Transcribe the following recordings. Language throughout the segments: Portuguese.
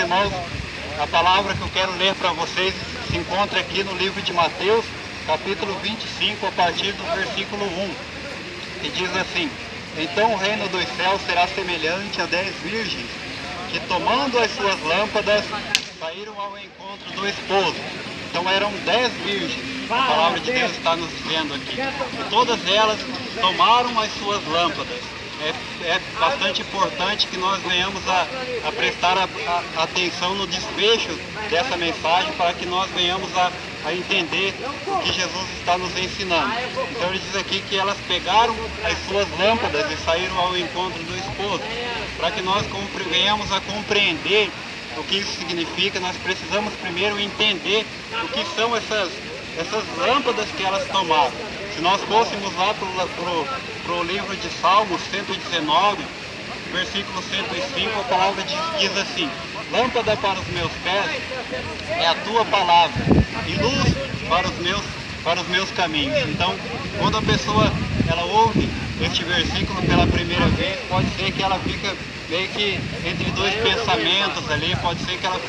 irmãos, a palavra que eu quero ler para vocês se encontra aqui no livro de Mateus, capítulo 25, a partir do versículo 1, que diz assim: Então o reino dos céus será semelhante a 10 virgens, que tomando as suas lâmpadas, saíram ao encontro do esposo. Então eram 10 virgens, a palavra de Deus está nos dizendo aqui. E todas elas tomaram as suas lâmpadas. É bastante importante que nós venhamos a prestar atenção no desfecho dessa mensagem, para que nós venhamos a entender o que Jesus está nos ensinando. Então ele diz aqui que elas pegaram as suas lâmpadas e saíram ao encontro do esposo. Para que nós venhamos a compreender o que isso significa, nós precisamos primeiro entender o que são essas lâmpadas que elas tomaram. Se nós fôssemos lá para o livro de Salmos 119, versículo 105, a palavra diz assim: Lâmpada para os meus pés é a tua palavra, e luz para os meus caminhos. Então, quando a pessoa ouve este versículo pela primeira vez, pode ser que ela fica meio que entre dois pensamentos ali, pode ser que ela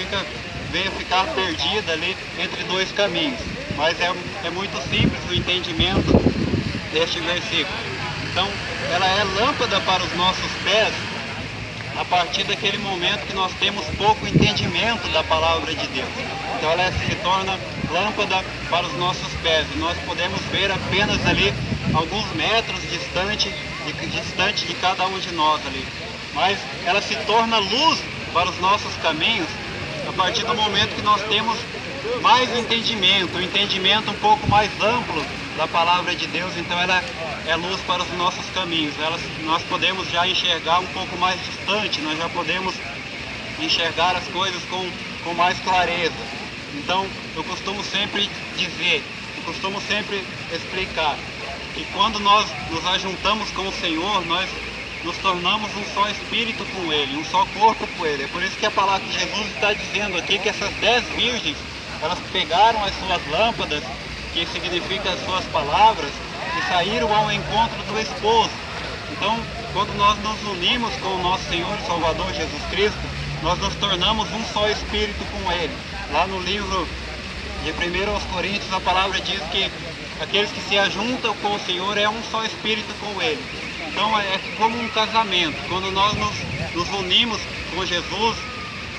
venha ficar perdida ali entre dois caminhos. Mas é muito simples o entendimento deste versículo. Então, ela é lâmpada para os nossos pés a partir daquele momento que nós temos pouco entendimento da palavra de Deus. Então ela se torna lâmpada para os nossos pés, e nós podemos ver apenas ali alguns metros distante de cada um de nós ali. Mas ela se torna luz para os nossos caminhos a partir do momento que nós temos mais entendimento, um entendimento um pouco mais amplo da palavra de Deus. Então ela é luz para os nossos caminhos. Nós podemos já enxergar um pouco mais distante, nós já podemos enxergar as coisas com mais clareza. Então eu costumo sempre dizer, explicar que quando nós nos ajuntamos com o Senhor, nós nos tornamos um só espírito com Ele, um só corpo com Ele. É por isso que a palavra que Jesus está dizendo aqui, que essas 10 virgens, elas pegaram as suas lâmpadas, que significa as suas palavras, e saíram ao encontro do esposo. Então, quando nós nos unimos com o nosso Senhor e Salvador Jesus Cristo, nós nos tornamos um só espírito com Ele. Lá no livro de 1 Coríntios, a palavra diz que aqueles que se ajuntam com o Senhor é um só espírito com Ele. Então é como um casamento. Quando nós nos unimos com Jesus,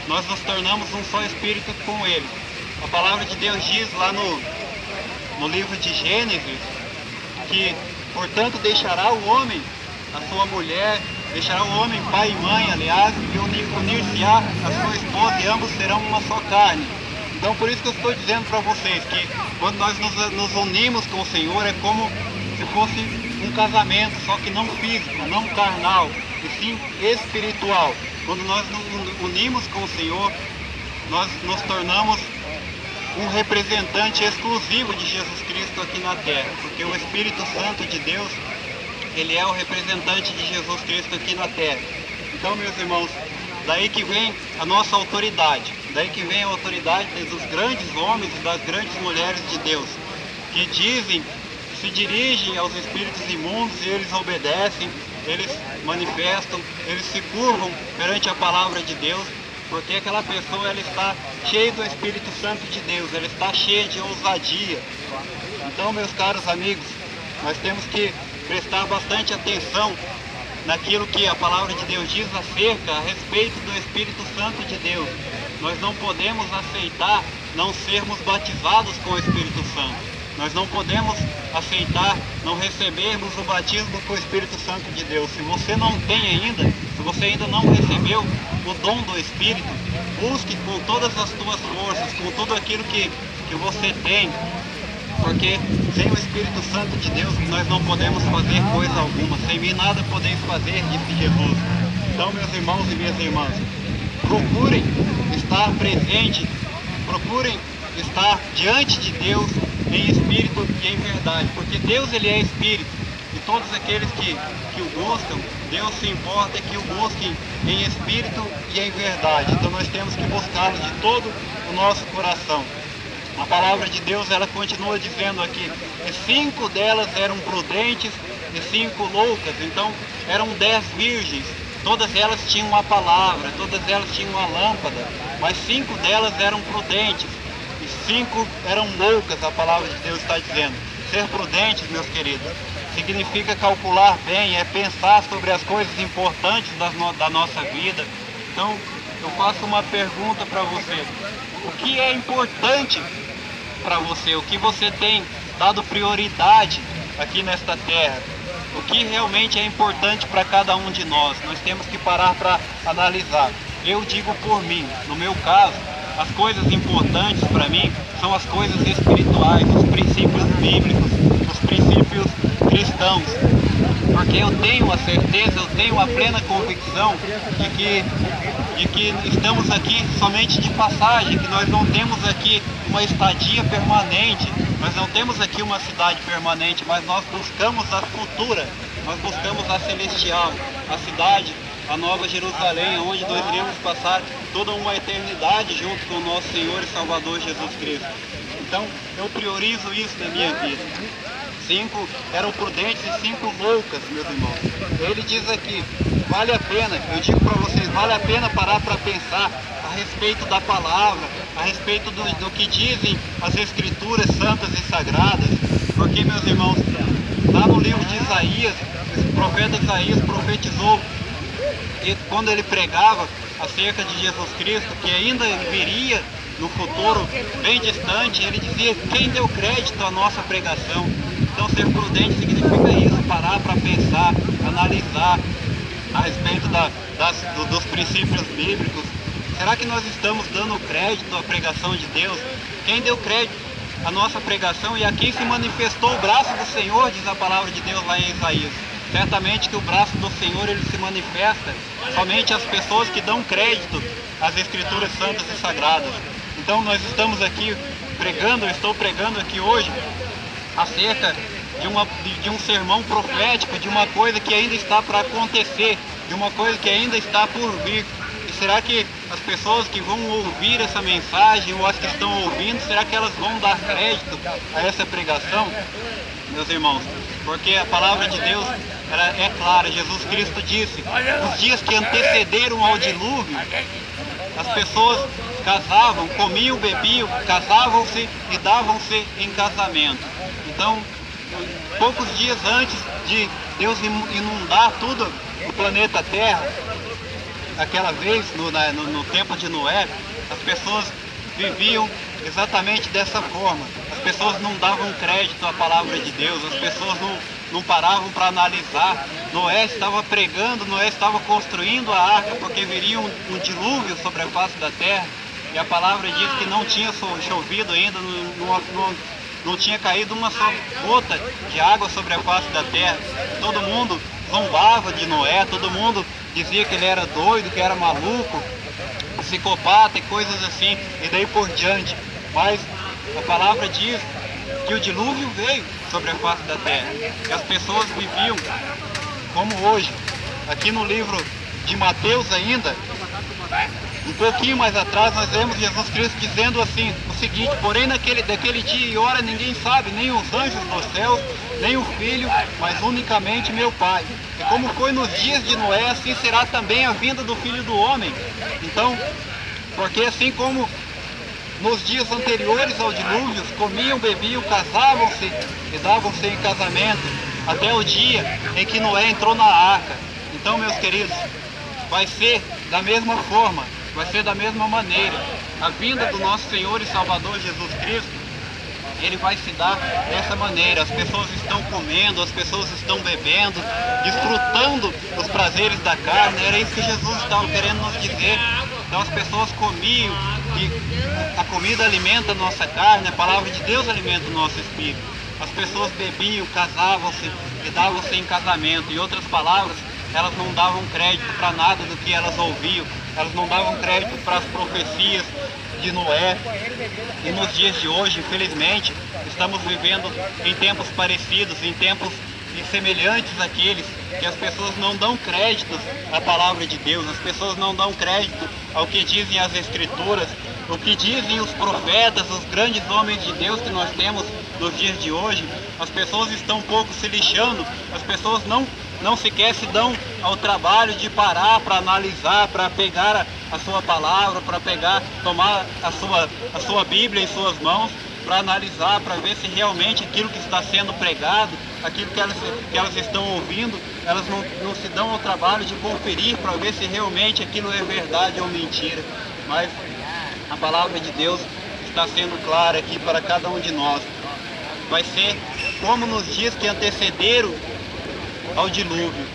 nós nos tornamos um só espírito com Ele. A palavra de Deus diz lá no livro de Gênesis que, portanto, deixará o homem a sua mulher, deixará o homem pai e mãe, aliás, e unir-se-á a sua esposa, e ambos serão uma só carne. Então, por isso que eu estou dizendo para vocês que quando nós nos unimos com o Senhor, é como se fosse um casamento, só que não físico, não carnal, e sim espiritual. Quando nós nos unimos com o Senhor, nós nos tornamos um representante exclusivo de Jesus Cristo aqui na terra, porque o Espírito Santo de Deus, ele é o representante de Jesus Cristo aqui na terra. Então, meus irmãos, daí que vem a nossa autoridade, daí que vem a autoridade dos grandes homens e das grandes mulheres de Deus, que se dirigem aos espíritos imundos e eles obedecem, eles manifestam, eles se curvam perante a palavra de Deus, porque aquela pessoa, ela está cheia do Espírito Santo de Deus, ela está cheia de ousadia. Então, meus caros amigos, nós temos que prestar bastante atenção naquilo que a palavra de Deus diz a respeito do Espírito Santo de Deus. Nós não podemos aceitar não sermos batizados com o Espírito Santo. Nós não podemos aceitar não recebermos o batismo com o Espírito Santo de Deus. Se você não tem ainda, se você ainda não recebeu o dom do Espírito, busque com todas as tuas forças, com tudo aquilo que você tem, porque sem o Espírito Santo de Deus nós não podemos fazer coisa alguma. Sem mim nada podeis fazer, disse Jesus. Então, meus irmãos e minhas irmãs, procurem estar presente, procurem estar diante de Deus em espírito e em verdade, porque Deus, ele é espírito, e todos aqueles que o buscam, Deus se importa que o busquem em espírito e em verdade. Então nós temos que buscá-lo de todo o nosso coração. A palavra de Deus, ela continua dizendo aqui que 5 delas eram prudentes e 5 loucas. Então eram 10 virgens, todas elas tinham uma palavra, todas elas tinham uma lâmpada, mas 5 delas eram prudentes e 5 eram loucas, a palavra de Deus está dizendo. Ser prudentes, meus queridos, significa calcular bem, é pensar sobre as coisas importantes da nossa vida. Então, eu faço uma pergunta para você: o que é importante para você? O que você tem dado prioridade aqui nesta terra? O que realmente é importante para cada um de nós? Nós temos que parar para analisar. Eu digo por mim, no meu caso, as coisas importantes para mim são as coisas espirituais, os princípios bíblicos, os princípios cristãos. Porque eu tenho a certeza, eu tenho a plena convicção de que estamos aqui somente de passagem, que nós não temos aqui uma estadia permanente, nós não temos aqui uma cidade permanente, mas nós buscamos a futura, nós buscamos a celestial, a cidade, a Nova Jerusalém, onde nós iremos passar toda uma eternidade junto com o nosso Senhor e Salvador Jesus Cristo. Então, eu priorizo isso na minha vida. 5 eram prudentes e 5 loucas, meus irmãos. Ele diz aqui, vale a pena, eu digo para vocês, vale a pena parar para pensar a respeito da palavra, a respeito do que dizem as Escrituras santas e sagradas, porque, meus irmãos, lá no livro de Isaías, o profeta Isaías profetizou, e quando ele pregava acerca de Jesus Cristo, que ainda viria no futuro bem distante, ele dizia: quem deu crédito à nossa pregação? Então, ser prudente significa isso, parar para pensar, analisar a respeito dos princípios bíblicos. Será que nós estamos dando crédito à pregação de Deus? Quem deu crédito à nossa pregação e a quem se manifestou o braço do Senhor, diz a palavra de Deus lá em Isaías. Certamente que o braço do Senhor, ele se manifesta somente às pessoas que dão crédito às Escrituras santas e sagradas. Então, nós estamos aqui pregando, eu estou pregando aqui hoje acerca de um sermão profético, de uma coisa que ainda está para acontecer, de uma coisa que ainda está por vir. E será que as pessoas que vão ouvir essa mensagem, ou as que estão ouvindo, será que elas vão dar crédito a essa pregação? Meus irmãos, porque a palavra de Deus é clara. Jesus Cristo disse: nos dias que antecederam ao dilúvio, as pessoas casavam, comiam, bebiam, casavam-se e davam-se em casamento. Então, poucos dias antes de Deus inundar tudo o planeta Terra, aquela vez, no tempo de Noé, as pessoas viviam exatamente dessa forma. As pessoas não davam crédito à palavra de Deus, as pessoas não paravam para analisar. Noé estava pregando, Noé estava construindo a arca, porque viria um dilúvio sobre a face da terra, e a palavra diz que não tinha chovido ainda, não tinha caído uma só gota de água sobre a face da terra. Todo mundo zombava de Noé, todo mundo dizia que ele era doido, que era maluco, psicopata e coisas assim, e daí por diante. Mas a palavra diz que o dilúvio veio sobre a face da terra, e as pessoas viviam como hoje. Aqui no livro de Mateus ainda, um pouquinho mais atrás, nós vemos Jesus Cristo dizendo assim, o seguinte: porém daquele dia e hora ninguém sabe, nem os anjos dos céus, nem o Filho, mas unicamente meu Pai. E como foi nos dias de Noé, assim será também a vinda do Filho do Homem. Então, porque assim como nos dias anteriores ao dilúvio, comiam, bebiam, casavam-se e davam-se em casamento, até o dia em que Noé entrou na arca. Então, meus queridos, vai ser da mesma forma, vai ser da mesma maneira. A vinda do nosso Senhor e Salvador Jesus Cristo, ele vai se dar dessa maneira. As pessoas estão comendo, as pessoas estão bebendo, desfrutando dos prazeres da carne. Era isso que Jesus estava querendo nos dizer. Então as pessoas comiam, e a comida alimenta a nossa carne, a palavra de Deus alimenta o nosso espírito. As pessoas bebiam, casavam-se e davam-se em casamento. Em outras palavras, elas não davam crédito para nada do que elas ouviam, elas não davam crédito para as profecias de Noé. E nos dias de hoje, infelizmente, estamos vivendo em tempos parecidos, em tempos semelhantes àqueles que as pessoas não dão crédito à palavra de Deus, as pessoas não dão crédito ao que dizem as Escrituras, o que dizem os profetas, os grandes homens de Deus que nós temos nos dias de hoje. As pessoas estão um pouco se lixando, as pessoas não não sequer se dão ao trabalho de parar para analisar, para pegar a sua palavra, para tomar a sua Bíblia em suas mãos, para analisar, para ver se realmente aquilo que está sendo pregado, aquilo que elas estão ouvindo, elas não se dão ao trabalho de conferir para ver se realmente aquilo é verdade ou mentira. Mas a palavra de Deus está sendo clara aqui para cada um de nós. Vai ser como nos dias que antecederam ao dilúvio,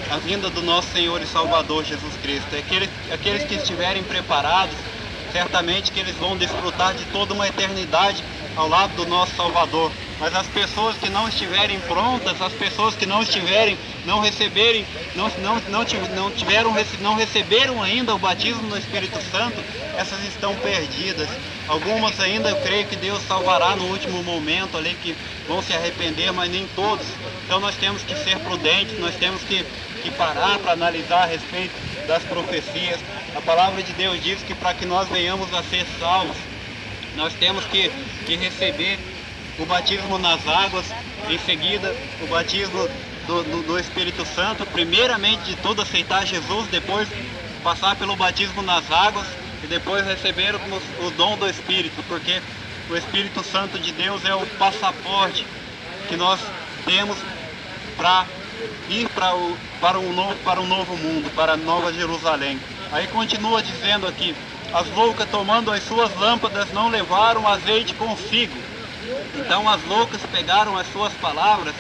a vinda do nosso Senhor e Salvador Jesus Cristo. Aqueles que estiverem preparados, certamente que eles vão desfrutar de toda uma eternidade ao lado do nosso Salvador. Mas as pessoas que não estiverem prontas, as pessoas que não receberam ainda o batismo no Espírito Santo, essas estão perdidas. Algumas ainda, eu creio que Deus salvará no último momento ali, que vão se arrepender, mas nem todos. Então nós temos que ser prudentes, nós temos que parar para analisar a respeito das profecias. A palavra de Deus diz que para que nós venhamos a ser salvos, nós temos que receber o batismo nas águas, em seguida o batismo do Espírito Santo, primeiramente de tudo aceitar Jesus, depois passar pelo batismo nas águas e depois receber o dom do Espírito, porque o Espírito Santo de Deus é o passaporte que nós temos para ir para um novo mundo, para a Nova Jerusalém. Aí continua dizendo aqui: as loucas, tomando as suas lâmpadas, não levaram azeite consigo. Então as loucas pegaram as suas palavras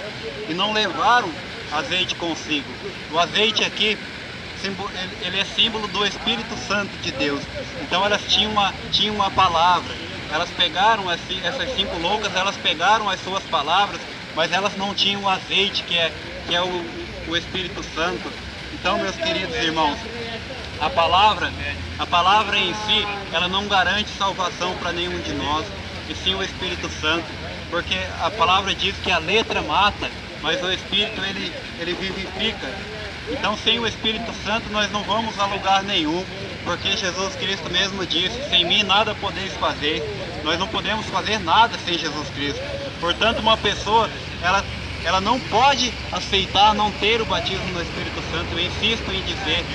e não levaram azeite consigo. O azeite aqui, ele é símbolo do Espírito Santo de Deus. Então elas tinham uma palavra. Elas pegaram, essas 5 loucas, elas pegaram as suas palavras, mas elas não tinham o azeite, que é o Espírito Santo. Então, meus queridos irmãos, a palavra em si, ela não garante salvação para nenhum de nós, e sim o Espírito Santo, porque a palavra diz que a letra mata, mas o Espírito ele vivifica. Então, sem o Espírito Santo nós não vamos a lugar nenhum, porque Jesus Cristo mesmo disse: sem mim nada podeis fazer. Nós não podemos fazer nada sem Jesus Cristo. Portanto, uma pessoa, ela não pode aceitar não ter o batismo no Espírito Santo. Eu insisto em dizer,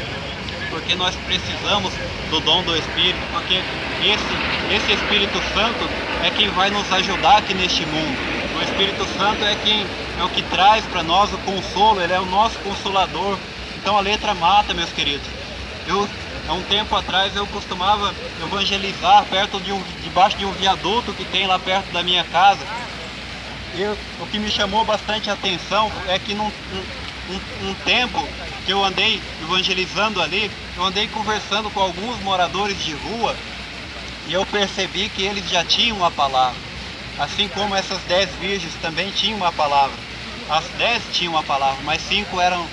porque nós precisamos do dom do Espírito, porque esse Espírito Santo é quem vai nos ajudar aqui neste mundo. O Espírito Santo é o que traz para nós o consolo, ele é o nosso consolador. Então a letra mata, meus queridos. Há um tempo atrás eu costumava evangelizar debaixo de um viaduto que tem lá perto da minha casa. O que me chamou bastante atenção é que num tempo que eu andei evangelizando ali, eu andei conversando com alguns moradores de rua e eu percebi que eles já tinham uma palavra, assim como essas 10 virgens também tinham uma palavra. As 10 tinham uma palavra, mas 5 eram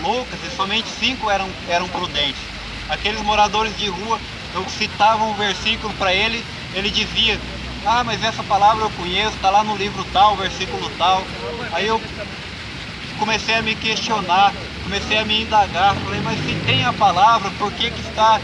loucas e somente 5 eram prudentes. Aqueles moradores de rua, eu citava um versículo para ele dizia: ah, mas essa palavra eu conheço, está lá no livro tal, versículo tal. Aí eu comecei a me questionar, comecei a me indagar, falei: mas se tem a palavra, por que está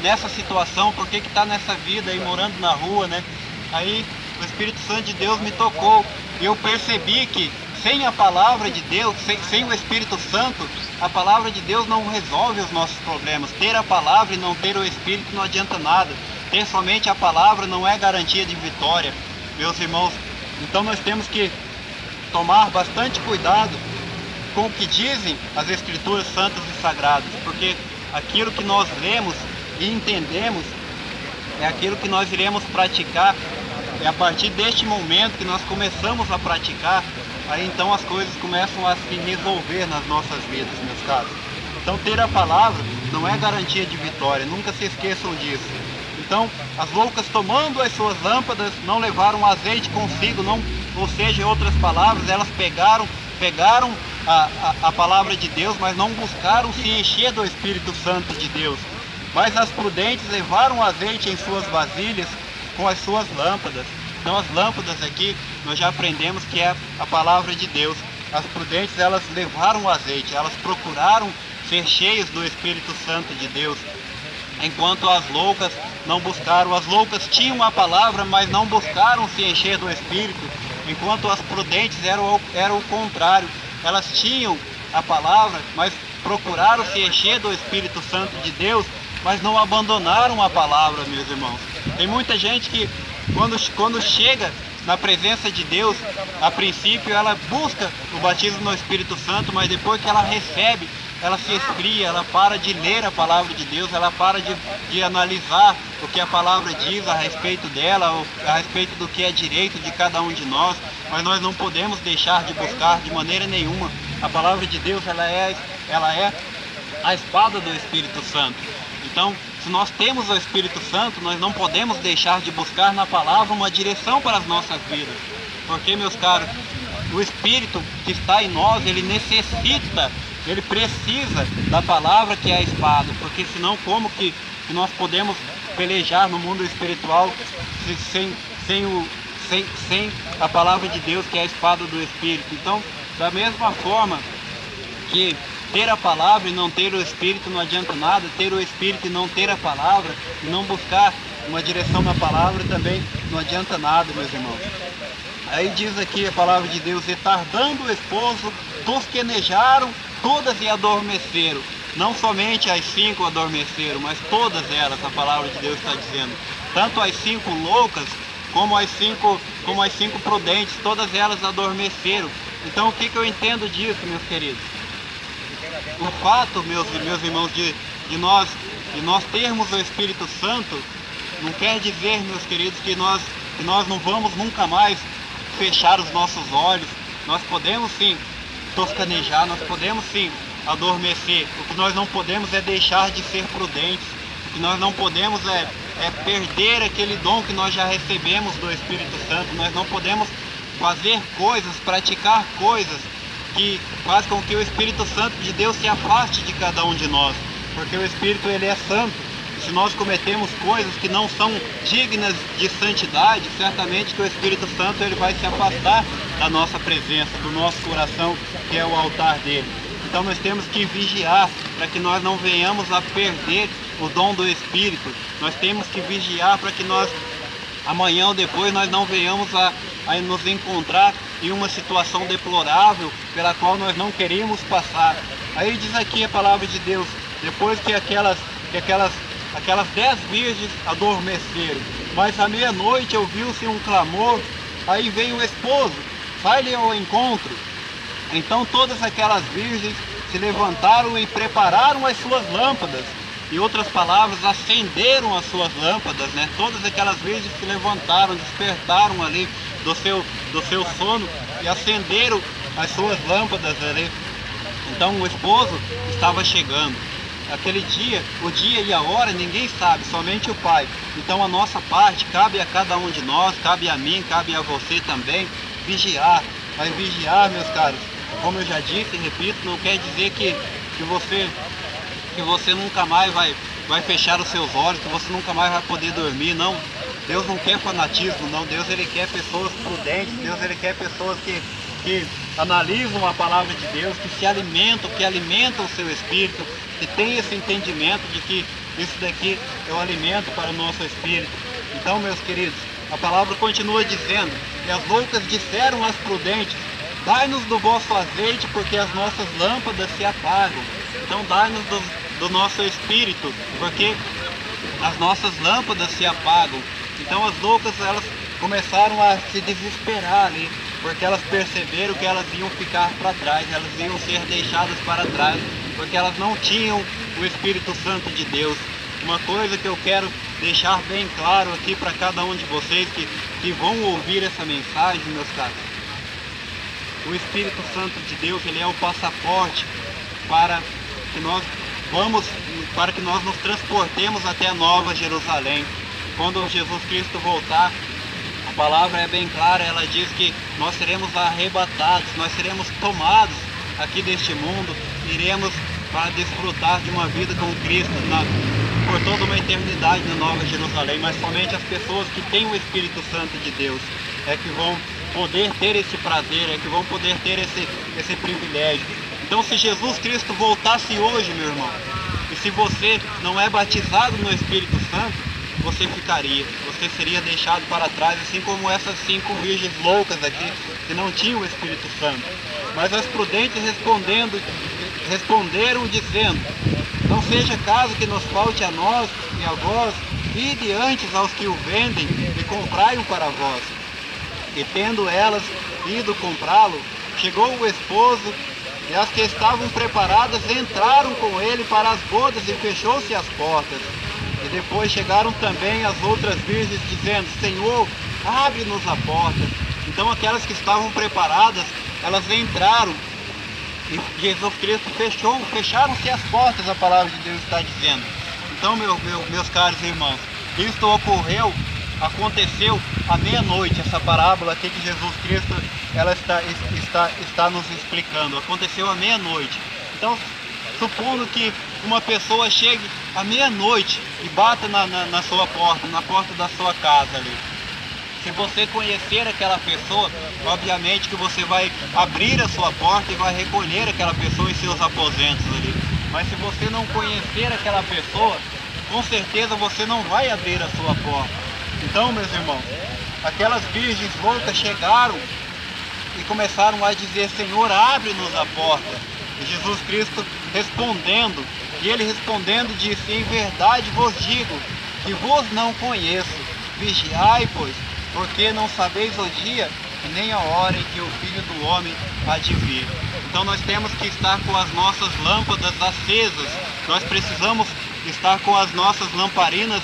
nessa situação, por que está nessa vida aí, morando na rua, né? Aí o Espírito Santo de Deus me tocou, e eu percebi que sem a palavra de Deus, sem o Espírito Santo, a palavra de Deus não resolve os nossos problemas. Ter a palavra e não ter o Espírito não adianta nada. Ter somente a palavra não é garantia de vitória, meus irmãos. Então nós temos que tomar bastante cuidado com o que dizem as Escrituras Santas e Sagradas, porque aquilo que nós lemos e entendemos é aquilo que nós iremos praticar. É a partir deste momento que nós começamos a praticar, aí então as coisas começam a se resolver nas nossas vidas, meus caros. Então ter a palavra não é garantia de vitória, nunca se esqueçam disso. Então as loucas, tomando as suas lâmpadas, não levaram azeite consigo, ou seja, em outras palavras, elas pegaram a palavra de Deus, mas não buscaram se encher do Espírito Santo de Deus. Mas as prudentes levaram azeite em suas vasilhas com as suas lâmpadas. Então as lâmpadas aqui nós já aprendemos que é a palavra de Deus. As prudentes, elas levaram o azeite, elas procuraram ser cheias do Espírito Santo de Deus, enquanto as loucas não buscaram. As loucas tinham a palavra, mas não buscaram se encher do Espírito, enquanto as prudentes eram o contrário. Elas tinham a palavra, mas procuraram se encher do Espírito Santo de Deus, mas não abandonaram a palavra, meus irmãos. Tem muita gente que quando chega na presença de Deus, a princípio ela busca o batismo no Espírito Santo, mas depois que ela recebe, ela se esfria, ela para de ler a palavra de Deus, ela para de analisar o que a palavra diz a respeito dela, a respeito do que é direito de cada um de nós. Mas nós não podemos deixar de buscar de maneira nenhuma. A palavra de Deus, ela é a espada do Espírito Santo. Então, se nós temos o Espírito Santo, nós não podemos deixar de buscar na palavra uma direção para as nossas vidas. Porque, meus caros, o Espírito que está em nós, ele necessita, ele precisa da palavra que é a espada. Porque senão como que nós podemos pelejar no mundo espiritual sem a palavra de Deus, que é a espada do Espírito? Então, da mesma forma que ter a palavra e não ter o Espírito não adianta nada, ter o Espírito e não ter a palavra, e não buscar uma direção na palavra também não adianta nada, meus irmãos. Aí diz aqui a palavra de Deus: e tardando o esposo, tosquenejaram todas e adormeceram. Não somente as 5 adormeceram, mas todas elas, a palavra de Deus está dizendo. Tanto as 5 loucas, como as cinco prudentes, todas elas adormeceram. Então o que eu entendo disso, meus queridos? O fato, meus irmãos, de nós termos o Espírito Santo, não quer dizer, meus queridos, que nós não vamos nunca mais fechar os nossos olhos. Nós podemos sim toscanejar, nós podemos sim adormecer. O que nós não podemos é deixar de ser prudentes. O que nós não podemos é perder aquele dom que nós já recebemos do Espírito Santo. Nós não podemos fazer coisas, praticar coisas que faz com que o Espírito Santo de Deus se afaste de cada um de nós, porque o Espírito, ele é santo. E se nós cometemos coisas que não são dignas de santidade, certamente que o Espírito Santo, ele vai se afastar da nossa presença, do nosso coração, que é o altar dele. Então nós temos que vigiar para que nós não venhamos a perder o dom do Espírito. Nós temos que vigiar para que nós, amanhã ou depois, nós não venhamos a nos encontrar em uma situação deplorável pela qual nós não queríamos passar. Aí diz aqui a palavra de Deus: depois que aquelas 10 virgens adormeceram, mas à meia-noite ouviu-se um clamor, aí veio o esposo, sai-lhe ao encontro. Então todas aquelas virgens se levantaram e prepararam as suas lâmpadas. Em outras palavras, acenderam as suas lâmpadas, né? Todas aquelas virgens se levantaram, despertaram ali do seu sono e acenderam as suas lâmpadas ali. Então o esposo estava chegando. Aquele dia, o dia e a hora, ninguém sabe, somente o Pai. Então a nossa parte cabe a cada um de nós, cabe a mim, cabe a você também, vigiar. Mas vigiar, meus caros, como eu já disse e repito, não quer dizer que você nunca mais vai fechar os seus olhos, que você nunca mais vai poder dormir. Não, Deus não quer fanatismo, não. Deus, ele quer pessoas prudentes. Deus, ele quer pessoas que analisam a palavra de Deus, que alimentam o seu espírito, que tem esse entendimento de que isso daqui é o alimento para o nosso espírito. Então, meus queridos, a palavra continua dizendo: e as loucas disseram às prudentes: dai-nos do vosso azeite, porque as nossas lâmpadas se apagam. Então dai-nos do nosso espírito, porque as nossas lâmpadas se apagam. Então as loucas, elas começaram a se desesperar ali, porque elas perceberam que elas iam ficar para trás, elas iam ser deixadas para trás, porque elas não tinham o Espírito Santo de Deus. Uma coisa que eu quero deixar bem claro aqui para cada um de vocês que vão ouvir essa mensagem, meus caros: o Espírito Santo de Deus, ele é o passaporte para que nós nos transportemos até a Nova Jerusalém. Quando Jesus Cristo voltar, a palavra é bem clara, ela diz que nós seremos arrebatados, nós seremos tomados aqui deste mundo, iremos para desfrutar de uma vida com Cristo por toda uma eternidade na Nova Jerusalém. Mas somente as pessoas que têm o Espírito Santo de Deus é que vão poder ter esse prazer, é que vão poder ter esse privilégio. Então, se Jesus Cristo voltasse hoje, meu irmão, e se você não é batizado no Espírito Santo, você seria deixado para trás, assim como essas 5 virgens loucas aqui que não tinham o Espírito Santo. Mas as prudentes responderam dizendo: não seja caso que nos falte a nós e a vós, ide antes aos que o vendem e comprai-o para vós. E tendo elas ido comprá-lo, chegou o esposo, e as que estavam preparadas entraram com ele para as bodas, e fechou-se as portas. E depois chegaram também as outras virgens, dizendo: Senhor, abre-nos a porta. Então aquelas que estavam preparadas, elas entraram, e Jesus Cristo fecharam-se as portas, a palavra de Deus está dizendo. Então, meus caros irmãos, isto aconteceu à meia-noite, essa parábola aqui que Jesus Cristo está nos explicando. Aconteceu à meia-noite. Então, supondo que uma pessoa chegue à meia-noite e bata na sua porta, na porta da sua casa ali. Se você conhecer aquela pessoa, obviamente que você vai abrir a sua porta e vai recolher aquela pessoa em seus aposentos ali. Mas se você não conhecer aquela pessoa, com certeza você não vai abrir a sua porta. Então, meus irmãos, aquelas virgens loucas chegaram e começaram a dizer: Senhor, abre-nos a porta. E Jesus Cristo respondendo, disse: em verdade vos digo que vos não conheço. Vigiai, pois, porque não sabeis o dia e nem a hora em que o Filho do Homem há de vir. Então nós temos que estar com as nossas lâmpadas acesas. Nós precisamos estar com as nossas lamparinas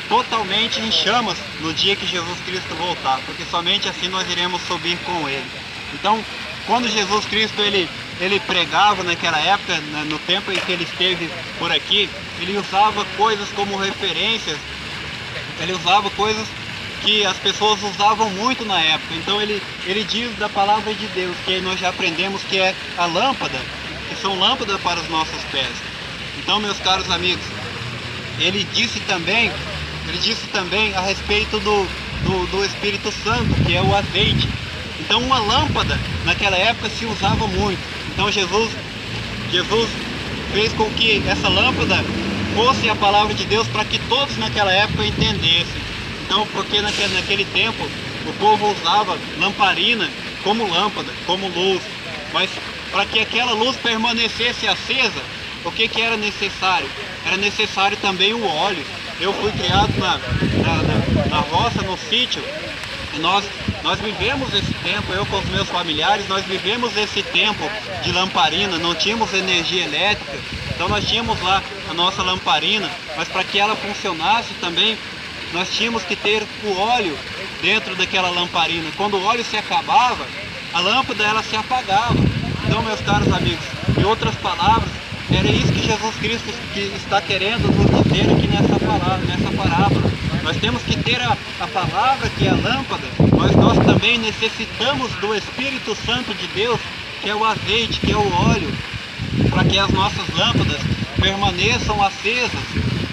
totalmente em chamas no dia que Jesus Cristo voltar, porque somente assim nós iremos subir com Ele. Então, quando Jesus Cristo ele pregava naquela época, no tempo em que Ele esteve por aqui, Ele usava coisas como referências, Ele usava coisas que as pessoas usavam muito na época. Então ele diz da palavra de Deus, que nós já aprendemos que é a lâmpada, que são lâmpadas para os nossos pés. Então, meus caros amigos, ele disse também a respeito do Espírito Santo, que é o azeite. Então uma lâmpada naquela época se usava muito. Então Jesus fez com que essa lâmpada fosse a palavra de Deus, para que todos naquela época entendessem. Então, porque naquele tempo o povo usava lamparina como lâmpada, como luz. Mas para que aquela luz permanecesse acesa, o que era necessário? Era necessário também o óleo. Eu fui criado na roça, no sítio, e nós vivemos esse tempo, eu com os meus familiares, nós vivemos esse tempo de lamparina. Não tínhamos energia elétrica, então nós tínhamos lá a nossa lamparina, mas para que ela funcionasse também, nós tínhamos que ter o óleo dentro daquela lamparina. Quando o óleo se acabava, a lâmpada ela se apagava. Então, meus caros amigos, em outras palavras, era isso que Jesus Cristo está querendo nos dizer aqui nessa parábola. Nós temos que ter a palavra, que é a lâmpada, mas nós também necessitamos do Espírito Santo de Deus, que é o azeite, que é o óleo, para que as nossas lâmpadas permaneçam acesas,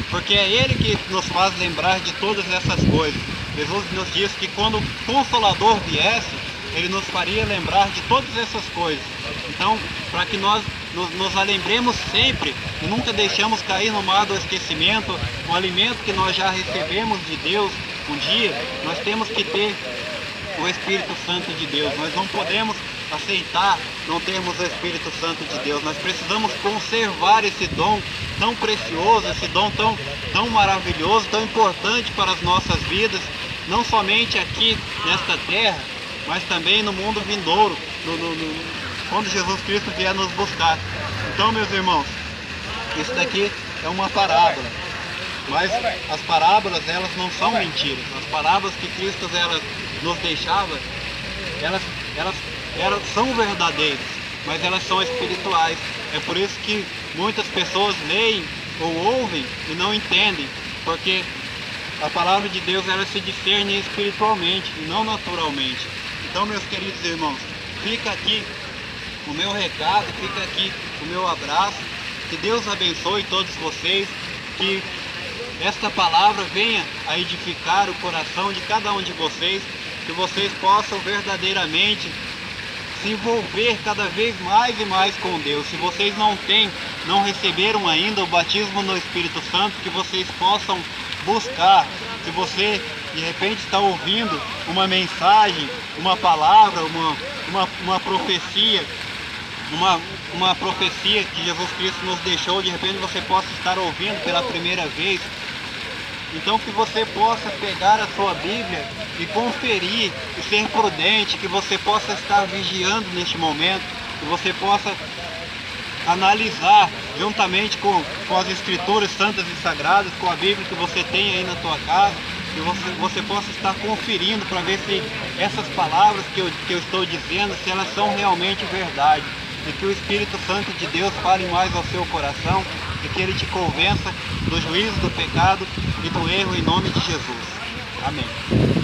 porque é Ele que nos faz lembrar de todas essas coisas. Jesus nos disse que quando o Consolador viesse, Ele nos faria lembrar de todas essas coisas. Então, para que nós nos lembremos sempre e nunca deixamos cair no mar do esquecimento o alimento que nós já recebemos de Deus um dia, nós temos que ter o Espírito Santo de Deus. Nós não podemos aceitar não termos o Espírito Santo de Deus. Nós precisamos conservar esse dom tão precioso, esse dom tão maravilhoso, tão importante para as nossas vidas, não somente aqui nesta terra, mas também no mundo vindouro, quando Jesus Cristo vier nos buscar. Então, meus irmãos, isso daqui é uma parábola, mas as parábolas elas não são mentiras. As parábolas que Cristo nos deixava, elas são verdadeiras, mas elas são espirituais. É por isso que muitas pessoas leem ou ouvem e não entendem, porque a palavra de Deus ela se discerne espiritualmente e não naturalmente. Então, meus queridos irmãos, fica aqui o meu recado, fica aqui o meu abraço. Que Deus abençoe todos vocês, que esta palavra venha a edificar o coração de cada um de vocês, que vocês possam verdadeiramente se envolver cada vez mais e mais com Deus. Se vocês não receberam ainda o batismo no Espírito Santo, que vocês possam buscar. Se você de repente está ouvindo uma mensagem, uma palavra, uma profecia, uma profecia que Jesus Cristo nos deixou, de repente você possa estar ouvindo pela primeira vez. Então que você possa pegar a sua Bíblia e conferir e ser prudente, que você possa estar vigiando neste momento, que você possa analisar juntamente com as escrituras santas e sagradas, com a Bíblia que você tem aí na tua casa, que você possa estar conferindo para ver se essas palavras que eu estou dizendo, se elas são realmente verdade, e que o Espírito Santo de Deus fale mais ao seu coração e que ele te convença do juízo do pecado e do erro em nome de Jesus. Amém.